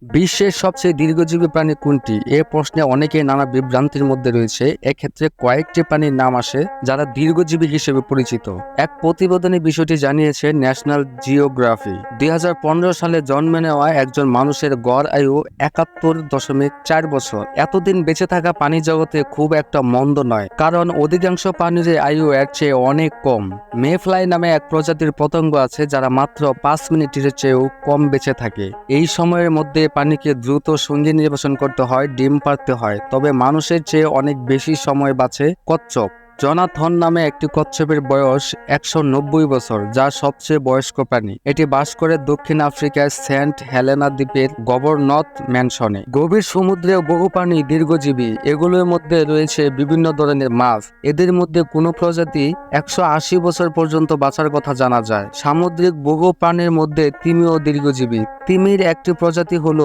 বিশ্বের সবচেয়ে দীর্ঘজীবী প্রাণী কোনটি? এ প্রশ্নে অনেকেই নানা বিভ্রান্তির মধ্যে রয়েছে। এক্ষেত্রে কয়েকটি প্রাণীর নাম আসে যারা দীর্ঘজীবী হিসেবে পরিচিত। এক প্রতিবেদনে বিষয়টি জানিয়েছে ন্যাশনাল জিওগ্রাফি। 2015 সালে জন্মে নেওয়া একজন মানুষের গড় আয়ু 71.4 বছর। এতদিন বেঁচে থাকা প্রাণী জগতে খুব একটা মন্দ নয়, কারণ অধিকাংশ প্রাণীর আয়ু এর চেয়ে অনেক কম। মেফ্লাই নামে এক প্রজাতির পতঙ্গ আছে যারা মাত্র 5 মিনিটের চেয়েও কম বেঁচে থাকে। এই সময়ের মধ্যে প্রাণীকে দ্রুত সঙ্গী নির্বাচন করতে হয়, ডিম পাড়তে হয়। তবে মানুষের চেয়ে অনেক বেশি সময় বাঁচে কচ্ছপ। জনাথন নামে একটি কচ্ছপের বয়স 190 বছর, যা সবচেয়ে বয়স্ক প্রাণী। এটি বাস করে দক্ষিণ আফ্রিকার সেন্ট হেলেনা দ্বীপের গভর্নর ম্যানসনে। গভীর সমুদ্রেও বহু প্রাণী দীর্ঘজীবী। এগুলোর মধ্যে রয়েছে বিভিন্ন ধরনের মাছ। এদের মধ্যে কোনো প্রজাতি 180 বছর পর্যন্ত বাঁচার কথা জানা যায়। সামুদ্রিক বহু প্রাণীর মধ্যে তিমিও দীর্ঘজীবী। তিমির একটি প্রজাতি হলো